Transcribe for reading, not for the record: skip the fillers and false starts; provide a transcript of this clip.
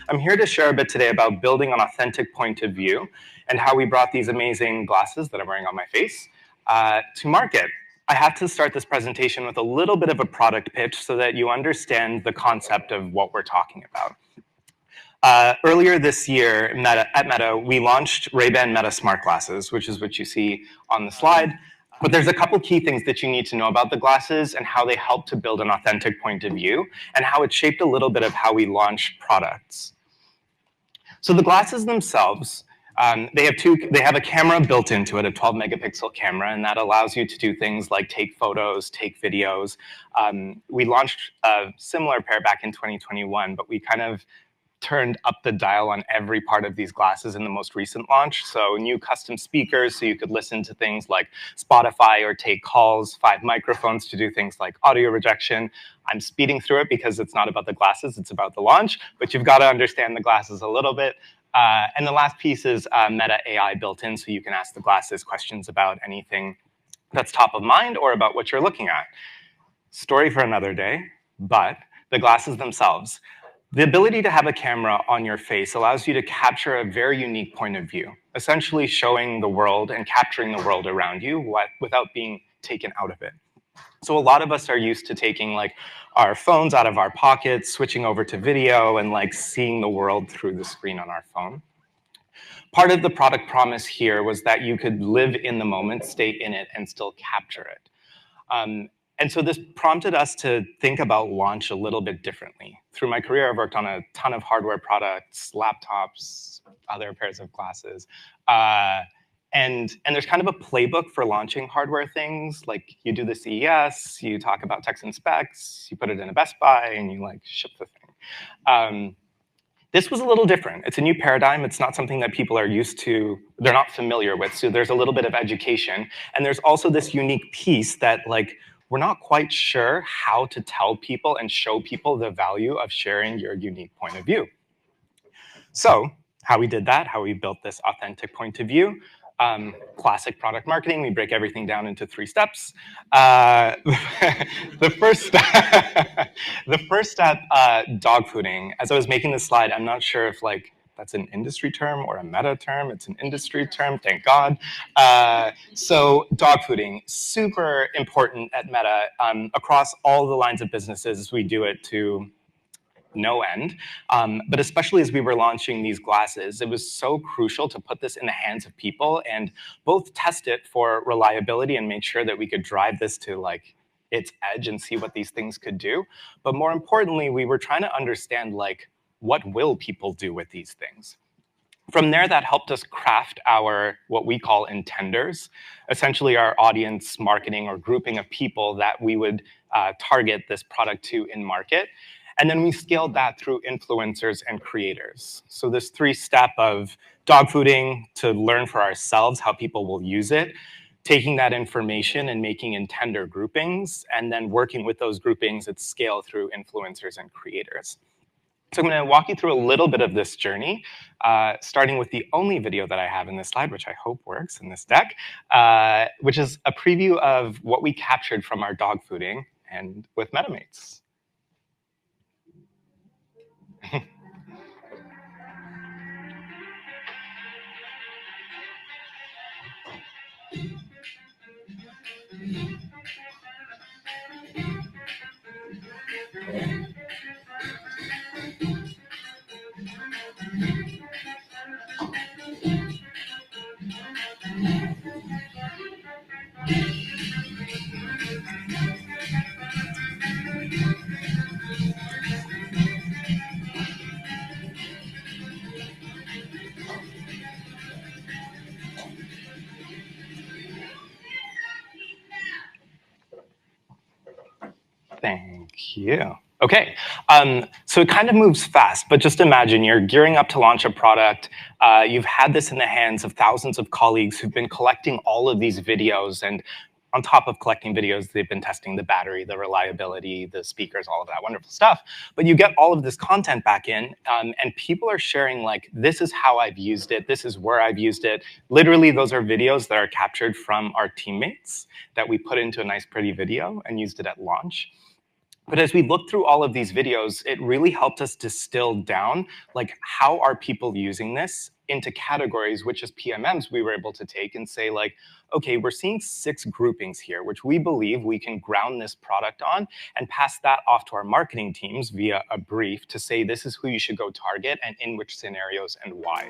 I'm here to share a bit today about building an authentic point of view and how we brought these amazing glasses that I'm wearing on my face to market. I have to start this presentation with a little bit of a product pitch so that you understand the concept of what we're talking about. Earlier this year at Meta, we launched Ray-Ban Meta Smart Glasses, which is what you see on the slide. But there's a couple key things that you need to know about the glasses and how they help to build an authentic point of view and how it shaped a little bit of how we launch products. So the glasses themselves, they have a camera built into it, a 12 megapixel camera, and that allows you to do things like take photos, take videos. We launched a similar pair back in 2021, but we kind of turned up the dial on every part of these glasses in the most recent launch. So new custom speakers so you could listen to things like Spotify or take calls, 5 microphones to do things like audio rejection. I'm speeding through it because it's not about the glasses, it's about the launch, but you've got to understand the glasses a little bit. And the last piece is Meta AI built in, so you can ask the glasses questions about anything that's top of mind or about what you're looking at. Story for another day, but the glasses themselves. The ability to have a camera on your face allows you to capture a very unique point of view, essentially showing the world and capturing the world around you without being taken out of it. So a lot of us are used to taking like our phones out of our pockets, switching over to video, and like seeing the world through the screen on our phone. Part of the product promise here was that you could live in the moment, stay in it, and still capture it. And so this prompted us to think about launch a little bit differently. Through my career, I've worked on a ton of hardware products, laptops, other pairs of glasses. And there's kind of a playbook for launching hardware things. Like you do the CES, you talk about text and specs, you put it in a Best Buy, and you like ship the thing. This was a little different. It's a new paradigm. It's not something that people are used to, they're not familiar with. So there's a little bit of education. And there's also this unique piece that like, we're not quite sure how to tell people and show people the value of sharing your unique point of view. So how we did that, how we built this authentic point of view, classic product marketing, we break everything down into 3 steps. The first step, dogfooding. As I was making this slide, I'm not sure if like that's an industry term or a meta term. It's an industry term, thank God. So dogfooding, super important at Meta. Across all the lines of businesses, we do it to no end. But especially as we were launching these glasses, it was so crucial to put this in the hands of people and both test it for reliability and make sure that we could drive this to like its edge and see what these things could do. But more importantly, we were trying to understand like, what will people do with these things? From there, that helped us craft our, what we call intenders, essentially our audience marketing or grouping of people that we would target this product to in market. And then we scaled that through influencers and creators. So this 3-step of dogfooding to learn for ourselves how people will use it, taking that information and making intender groupings, and then working with those groupings at scale through influencers and creators. So I'm going to walk you through a little bit of this journey, starting with the only video that I have in this slide, which I hope works in this deck, which is a preview of what we captured from our dogfooding and with MetaMates. Thank you. Okay, so it kind of moves fast, but just imagine you're gearing up to launch a product. You've had this in the hands of thousands of colleagues who've been collecting all of these videos, and on top of collecting videos, they've been testing the battery, the reliability, the speakers, all of that wonderful stuff. But you get all of this content back in, and people are sharing like, this is how I've used it, this is where I've used it. Literally, those are videos that are captured from our teammates that we put into a nice, pretty video and used it at launch. But as we looked through all of these videos, it really helped us distill down, like, how are people using this into categories, which as PMMs we were able to take and say, like, okay, we're seeing 6 groupings here, which we believe we can ground this product on and pass that off to our marketing teams via a brief to say this is who you should go target and in which scenarios and why.